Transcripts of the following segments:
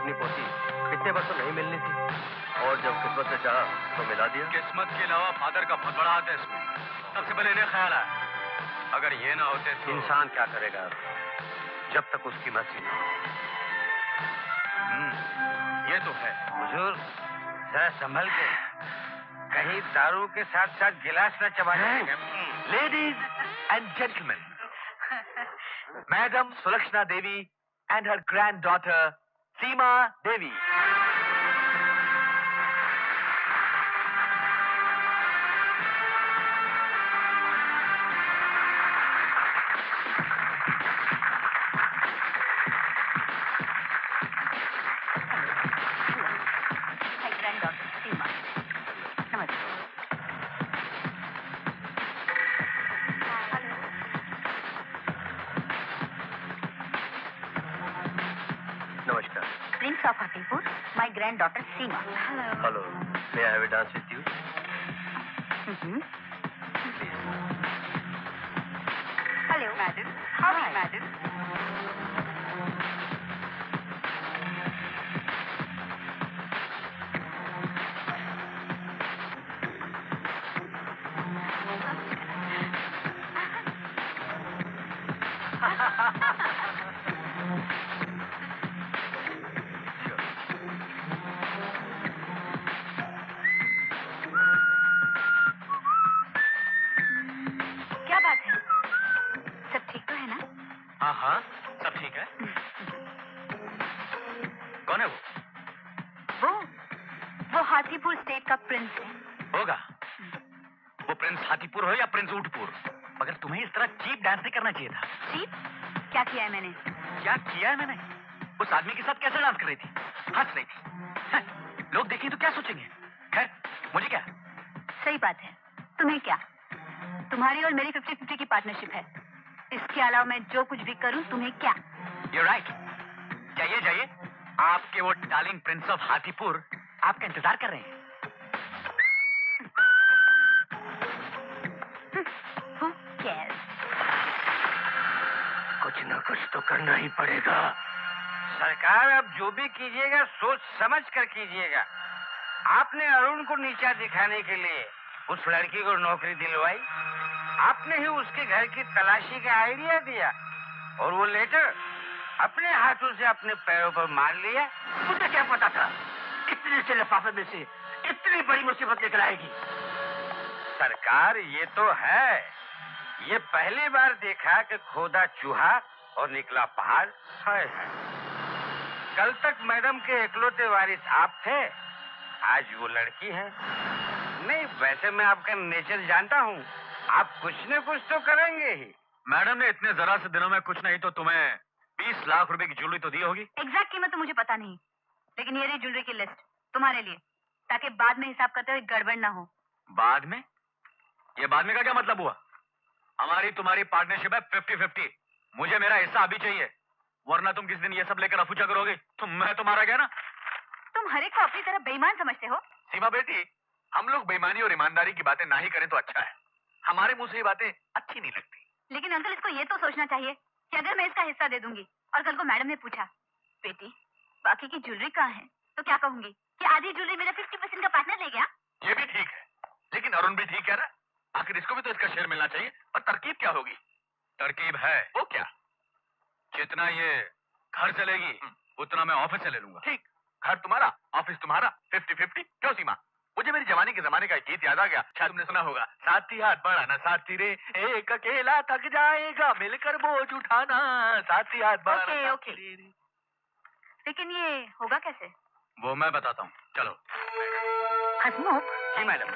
अपनी पोती इतने वर्षों नहीं मिलनी थी, और जब किस्मत ने चाहा तो मिला दिया। किस्मत के अलावा फादर का बहुत बड़ा हाथ है इसमें। सबसे पहले इन्हें ख्याल आया, अगर ये ना होते तो इंसान क्या करेगा जब तक उसकी मर्जी ना हो। ये तो है। हुजूर, जरा संभल के, कहीं दारू के साथ साथ गिलास न चबा जाएगा। Ladies and gentlemen, Madam Sulakshana Devi and her granddaughter Seema Devi. My granddaughter Seema. Namaste. नमस्कार। Prince of Hatipur, my granddaughter Seema. Hello. Hello, may I have a dance with you? Hello, madam. How are you, madam? क्या बात है? सब ठीक तो है ना? हाँ हाँ, सब ठीक है। कौन है वो? वो हाथीपुर स्टेट का प्रिंस है। होगा। वो प्रिंस हाथीपुर हो या प्रिंस ऊंटपुर, मगर तुम्हें इस तरह चीप डांस नहीं करना चाहिए था। चीप? क्या किया है मैंने? क्या किया है मैंने? उस आदमी के साथ कैसे डांस कर रही थी? हंस रही थी। हैं? लोग देखें तो क्या सोचेंगे? खैर, मुझे क्या? सही बात है। तुम्हें क्या? तुम्हारी और मेरी 50-50 की पार्टनरशिप है। इसके अलावा मैं जो कुछ भी करूं तुम्हें क्या? You're right. जाइए जाइए, आपके वो डार्लिंग प्रिंस ऑफ हाथीपुर आपका इंतजार कर रहे हैं। Who cares? कुछ न कुछ तो करना ही पड़ेगा। सरकार, अब जो भी कीजिएगा सोच समझ कर कीजिएगा। आपने अरुण को नीचा दिखाने के लिए उस लड़की को नौकरी दिलवाई, आपने ही उसके घर की तलाशी का आइडिया दिया, और वो लेटर अपने हाथों से अपने पैरों पर मार लिया। मुझे क्या पता था इतने से लिफाफे में से इतनी बड़ी मुसीबत निकल आएगी। सरकार, ये तो है, ये पहली बार देखा कि खोदा चूहा और निकला पहाड़। हाय हाय, कल तक मैडम के इकलौते वारिस आप थे, आज वो लड़की है। नहीं, वैसे मैं आपका नेचर जानता हूँ, आप कुछ न कुछ तो करेंगे ही। मैडम ने इतने जरा से दिनों में कुछ नहीं तो तुम्हें 20 लाख रुपए की ज्वेलरी तो दी होगी। एग्जैक्ट कीमत तो मुझे पता नहीं, लेकिन ये रही ज्वेलरी की लिस्ट तुम्हारे लिए, ताकि बाद में हिसाब करते हुए गड़बड़ ना हो। बाद में? ये बाद में का क्या मतलब हुआ? हमारी तुम्हारी पार्टनरशिप है 50-50। मुझे मेरा हिस्सा अभी चाहिए, वरना तुम किस दिन ये सब लेकर अफूचा करोगे तो मैं तुम्हारा क्या ना। तुम हर एक को अपनी तरह बेईमान समझते हो। सीमा बेटी, हम लोग बेईमानी और ईमानदारी की बातें ना ही करें तो अच्छा है। हमारे मुंह से ये बातें अच्छी नहीं लगती। लेकिन अंकल, इसको ये तो सोचना चाहिए कि अगर मैं इसका हिस्सा दे दूंगी और कल को मैडम ने पूछा, बेटी बाकी की ज्वेलरी कहाँ है, तो क्या कहूंगी कि आधी ज्वेलरी मेरा 50% का पार्टनर ले गया। ये भी ठीक है, लेकिन अरुण भी ठीक कह रहा है। आखिर इसको भी तो इसका शेयर मिलना चाहिए। और तरकीब क्या होगी? तरकीब है वो क्या, जितना ये घर चलेगी उतना मैं ऑफिस से ले लूंगा। ठीक, घर तुम्हारा ऑफिस तुम्हारा, 50-50। क्यों सीमा? मुझे मेरी जवानी के जमाने का एक गीत याद आ गया, शायद तुमने सुना होगा। साथी हाथ बढ़ाना साथी रे, एक अकेला थक जाएगा मिलकर बोझ उठाना, साथी हाथ बढ़ाना। ओके, लेकिन ये होगा कैसे? वो मैं बताता हूँ, चलो। हसमुख। जी मैडम।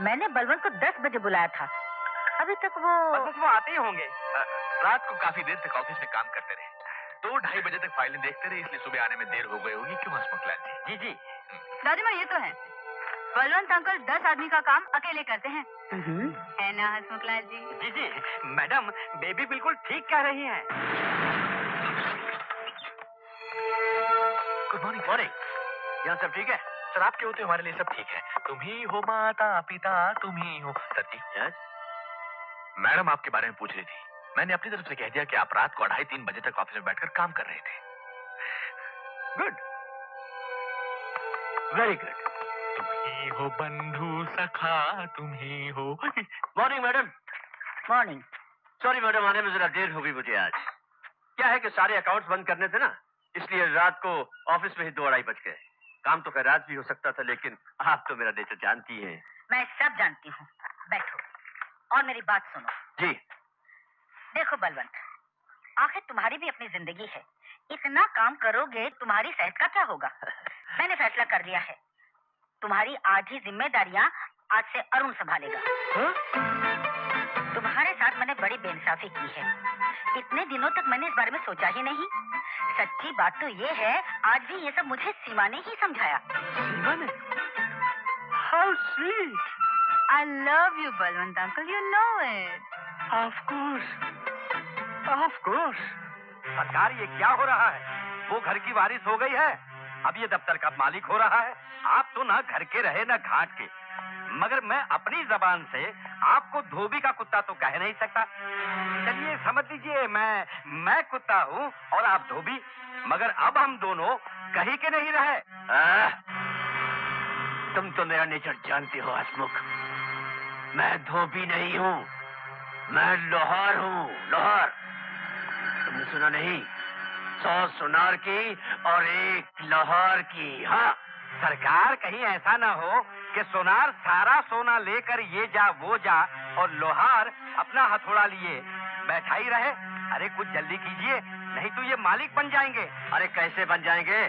मैंने बलवंत को 10 बजे बुलाया था, अभी तक वो आते ही होंगे। रात को काफी देर तक ऑफिस में काम करते रहे, 2-2:30 बजे तक फाइलें देखते रहे, इसलिए सुबह आने में देर हो गई होगी। क्यों हसमुख लाल जी? जी। दादी माँ, ये तो है, बलवंत अंकल 10 आदमी का काम अकेले करते हैं, है ना हसमुख लाल जी? जी, मैडम बेबी बिल्कुल ठीक कह रही हैं। Good morning. यहाँ सब ठीक है? सर, आपके होते हमारे लिए सब ठीक है। तुम ही हो माता पिता, तुम ही हो। सर जी, यस। मैडम आपके बारे में पूछ रही थी, मैंने अपनी तरफ से कह दिया कि आप रात को 2:30-3 बजे तक ऑफिस में बैठकर काम कर रहे थे। Good, very good. तुम ही हो बंधु सखा, तुम ही हो। Morning madam. Morning. Sorry madam, आने में जरा देर हो गई मुझे आज। क्या है कि सारे अकाउंट्स बंद करने थे ना, इसलिए रात को ऑफिस में ही 2-2:30 बज गए। काम तो खैर रात भी हो सकता था, लेकिन आप तो मेरा नेचर जानती हैं। मैं सब जानती हूँ। बैठो और मेरी बात सुनो। जी। देखो बलवंत, आखिर तुम्हारी भी अपनी जिंदगी है। इतना काम करोगे तुम्हारी सेहत का क्या होगा? मैंने फैसला कर लिया है, तुम्हारी आधी जिम्मेदारियां आज से अरुण संभालेगा। तुम्हारे साथ मैंने बड़ी बेइंसाफी की है। इतने दिनों तक मैंने इस बारे में सोचा ही नहीं। सच्ची बात तो ये है, आज भी ये सब मुझे सीमा ने ही समझाया। सीमा ने? How sweet. I love you, Balwant uncle. You know it. Of course, of course. सरकार, ये क्या हो रहा है? वो घर की वारिस हो गई है, अब ये दफ्तर का मालिक हो रहा है। आप तो ना घर के रहे ना घाट के, मगर मैं अपनी जबान से आपको धोबी का कुत्ता तो कह नहीं सकता। चलिए समझ लीजिए, मैं कुत्ता हूँ और आप धोबी, मगर अब हम दोनों कहीं के नहीं रहे। तुम तो मेरा नेचर जानती हो हसमुख। मैं धोबी नहीं हूँ, मैं लोहार हूँ, लोहार। तुमने सुना नहीं? 100 सुनार की और 1 लोहार की। हाँ सरकार, कहीं ऐसा ना हो कि सोनार सारा सोना लेकर ये जा वो जा और लोहार अपना हथौड़ा लिए बैठा ही रहे। अरे कुछ जल्दी कीजिए, नहीं तो ये मालिक बन जाएंगे। अरे कैसे बन जाएंगे?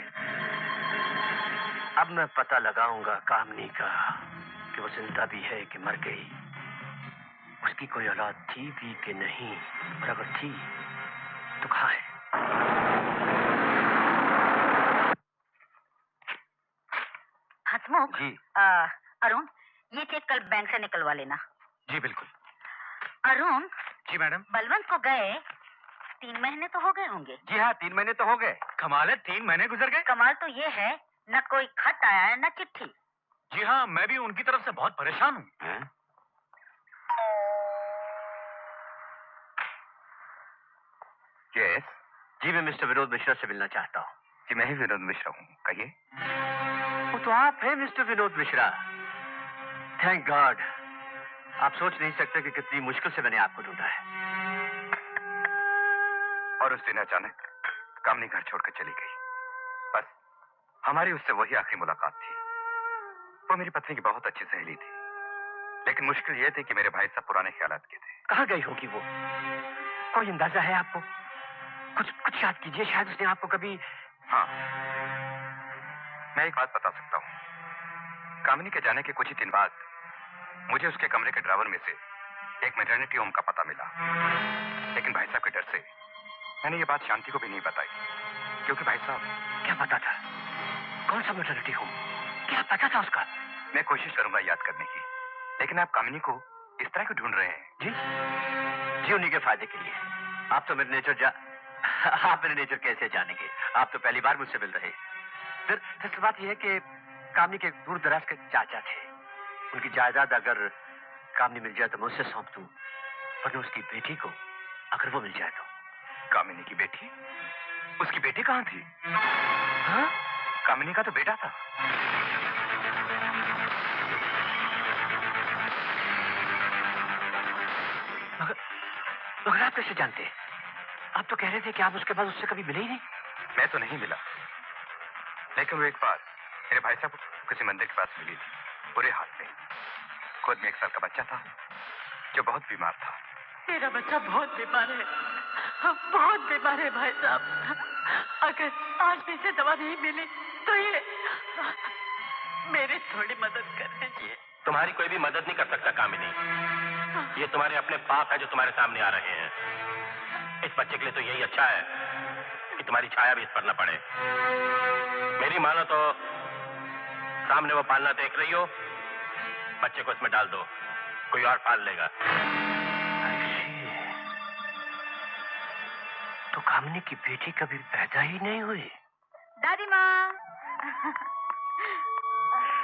अब मैं पता लगाऊंगा कामनी का कि वो जिंदा भी है कि मर गई, उसकी कोई औलाद थी भी कि नहीं, और अगर थी तो कहाँ है? हसमुख जी। अरुण, ये चेक कल बैंक से निकलवा लेना। जी बिल्कुल। अरुण। जी मैडम। बलवंत को गए 3 महीने तो हो गए होंगे। जी हाँ, 3 महीने तो हो गए। कमाल है, 3 महीने गुजर गए। कमाल तो ये है, न कोई खत आया है न चिट्ठी। जी हाँ, मैं भी उनकी तरफ से बहुत परेशान हूँ। यस। जी मैं मिस्टर विनोद मिश्रा से मिलना चाहता हूँ। जी मैं ही विनोद मिश्रा हूँ, कहिए। वो तो आप हैं mister Vinod Mishra. Thank God. आप सोच नहीं सकते कि कितनी मुश्किल से मैंने आपको ढूंढा है। और उस दिन अचानक कामनी घर छोड़कर चली गई। बस हमारी उससे वही आखिरी मुलाकात थी। वो मेरी पत्नी की बहुत अच्छी सहेली थी, लेकिन मुश्किल ये थी कि मेरे भाई सब पुराने ख्यालात के थे। कहाँ गई होगी वो? कोई अंदाजा है आपको? कुछ याद कीजिए, शायद उसने आपको कभी। हाँ, मैं एक बात बता सकता हूँ। कामिनी के जाने के कुछ ही दिन बाद मुझे उसके कमरे के ड्रावर में से एक मैटरनिटी होम का पता मिला, लेकिन भाई साहब के डर से मैंने ये बात शांति को भी नहीं बताई, क्योंकि भाई साहब। क्या पता था? कौन सा मैटरनिटी होम? क्या पता था उसका? मैं कोशिश करूंगा याद करने की, लेकिन आप कामिनी को इस तरह क्यों ढूंढ रहे हैं? जी उन्हीं के फायदे के लिए। आप तो मेरे नेचर आप मेरे नेचर कैसे जानेंगे? आप तो पहली बार मुझसे मिल रहे। फिर बात यह है कि कामनी के दूर दराज के चाचा थे। उनकी जायदाद अगर कामनी मिल जाए तो मैं उससे सौंप दूं, वरना उसकी बेटी को अगर वो मिल जाए तो। कामिनी की बेटी? उसकी बेटी कहाँ थी? हाँ? कामिनी का तो बेटा था। मगर आप कैसे जानते हैं? आप तो कह रहे थे कि आप उसके बाद उससे कभी मिले ही नहीं। मैं तो नहीं मिला, लेकिन वो एक बार मेरे भाई साहब को किसी मंदिर के पास मिली थी, बुरे हाल में। खुद में 1 साल का बच्चा था जो बहुत बीमार था। मेरा बच्चा बहुत बीमार है, बहुत बीमार है भाई साहब। अगर आज भी इसे दवा नहीं मिली तो ये मेरी थोड़ी मदद कर दीजिए। तुम्हारी कोई भी मदद नहीं कर सकता कामिनी। ये तुम्हारे अपने पाप है जो तुम्हारे सामने आ रहे हैं। इस बच्चे के लिए तो यही अच्छा है कि तुम्हारी छाया भी इस पर न पड़े। मेरी मानो तो सामने वो पालना देख रही हो, बच्चे को इसमें डाल दो, कोई और पाल लेगा। तो कामनी की बेटी कभी पैदा ही नहीं हुई। दादी माँ।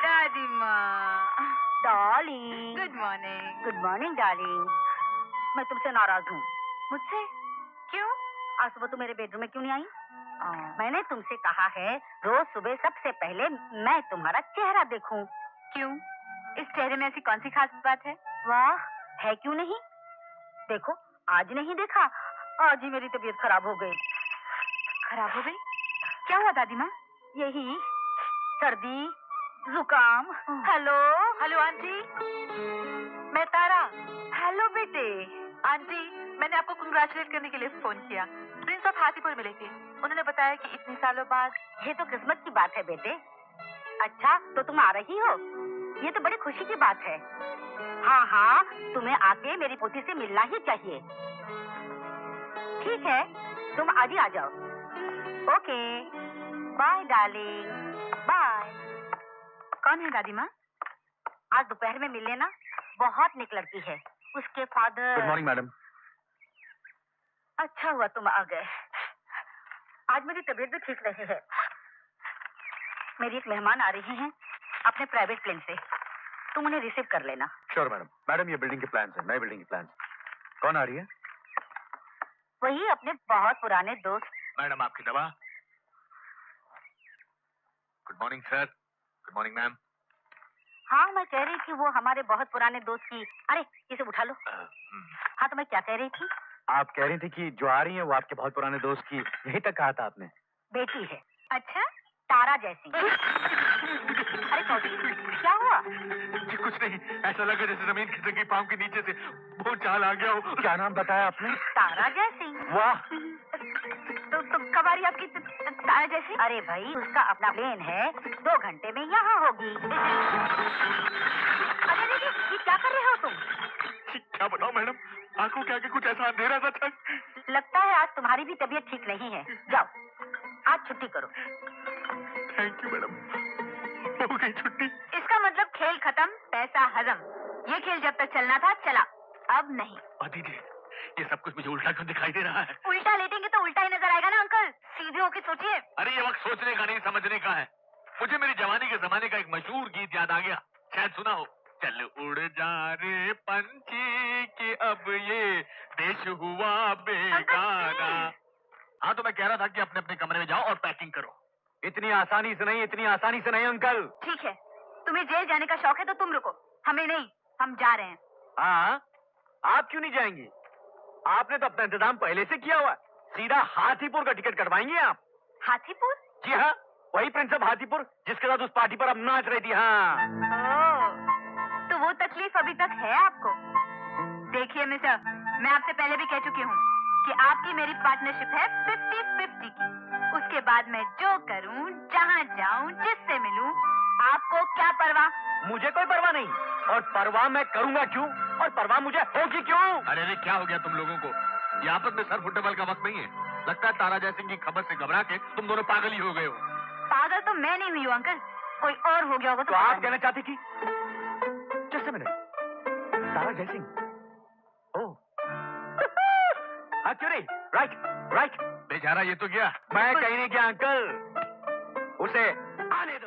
दादी माँ। Darling. Good morning. Good morning darling. मैं तुमसे नाराज हूँ। मुझसे? क्यों? आज सुबह तुम मेरे बेडरूम में क्यों नहीं आई? मैंने तुमसे कहा है रोज सुबह सबसे पहले मैं तुम्हारा चेहरा देखूं। क्यों? इस चेहरे में ऐसी कौन सी खास बात है? वाह, है क्यों नहीं? देखो, आज नहीं देखा, आज ही मेरी तबीयत खराब हो गई। खराब हो गई? क्या हुआ दादी माँ? यही सर्दी, जुकाम। हेलो हेलो आंटी, मैं तारा। हेलो बेटे। आंटी, मैंने आपको कंग्रेचुलेट करने के लिए फोन किया। प्रिंस ऑफ हाथीपुर मिले थे, उन्होंने बताया कि इतने सालों बाद। ये तो किस्मत की बात है बेटे। अच्छा, तो तुम आ रही हो? ये तो बड़ी खुशी की बात है। हाँ हाँ, तुम्हें आके मेरी पोती से मिलना ही चाहिए। ठीक है, तुम आज ही आ जाओ। Okay, bye darling, bye. कौन है दादी माँ? आज दोपहर में मिल लेना, बहुत नेक लड़की है। उसके फादर। Good morning madam. अच्छा हुआ तुम आ गए। आज मेरी तबीयत भी ठीक नहीं है। मेरी एक मेहमान आ रही हैं अपने प्राइवेट प्लेन से, तुम उन्हें रिसीव कर लेना। Sure madam. मैडम, ये बिल्डिंग के प्लान्स हैं, नई बिल्डिंग के प्लान्स। कौन आ रही है? वही अपने बहुत पुराने दोस्त। मैडम, आपकी दवा। Good morning sir. Good morning ma'am. हाँ, मैं कह रही थी वो हमारे बहुत पुराने दोस्त की। अरे इसे उठा लो। हाँ, तो मैं क्या कह रही थी? आप कह रही थी कि जो आ रही है वो आपके बहुत पुराने दोस्त की, यही तक कहा था आपने। बेटी है। अच्छा, तारा जैसी। अरे कौशिक, क्या हुआ? जी कुछ नहीं, ऐसा लगा जैसे जमीन खिसकी पाँव के नीचे से वो चाल आ गया हो। क्या नाम बताया आपने? तारा जैसी। वाह। तो कब आ रही आपकी तारा जैसी? अरे भाई, उसका अपना प्लेन है, 2 घंटे में यहाँ होगी। अरे ये क्या कर रहे हो तुम? क्या बताओ मैडम, आंखों के आगे कुछ ऐसा अंधेरा सा था। लगता है आज तुम्हारी भी तबीयत ठीक नहीं है। जाओ, आज छुट्टी करो। थैंक यू मैडम, हो गई छुट्टी। इसका मतलब खेल खत्म, पैसा हजम। ये खेल जब तक चलना था चला, अब नहीं। दीदी, ये सब कुछ मुझे उल्टा क्यों दिखाई दे रहा है? उल्टा लेटेंगे तो उल्टा ही नजर आएगा ना अंकल। सीधे होके सोचिए। अरे ये वक्त सोचने का नहीं, समझने का है। मुझे मेरी जवानी के जमाने का एक मशहूर गीत याद आ गया, शायद सुना हो। चल उड़ जा रे पंछी कि अब ये देश हुआ बेगाना। हाँ, तो मैं कह रहा था कि अपने अपने कमरे में जाओ और पैकिंग करो। इतनी आसानी से नहीं, इतनी आसानी से नहीं अंकल। ठीक है, तुम्हें जेल जाने का शौक है तो तुम रुको, हमें नहीं, हम जा रहे हैं। हाँ, आप क्यों नहीं जाएंगी? आपने तो अपना इंतजाम पहले से किया हुआ है। सीधा हाथीपुर का टिकट कटवाएंगे आप। हाथीपुर? जी हाँ, वही प्रिंस ऑफ हाथीपुर जिसके साथ उस पार्टी पर अब नाच रही थी। हाँ। तो वो तकलीफ अभी तक है आपको? देखिए मिस्टर, मैं आपसे पहले भी कह चुकी हूँ कि आपकी मेरी पार्टनरशिप है 50-50 की। उसके बाद मैं जो करूँ, जहाँ जाऊँ, जिससे मिलूँ, आपको क्या परवाह? मुझे कोई परवाह नहीं, और परवाह मैं करूंगा क्यों, और परवाह मुझे होगी क्यों? अरे क्या हो गया तुम लोगों को? ये आपस में सर फुटबॉल का वक्त नहीं है। लगता है तारा जयसिंह की खबर से घबरा के तुम दोनों पागल ही हो गए हो। पागल तो मैं नहीं हुई हूँ अंकल, कोई और हो गया होगा। तो आप कहना चाहती थी? Just a minute, Tara Jaisingh? Oh, actually right. बेचारा ये तो गया। मैं कहीं नहीं गया अंकल, उसे आने दो।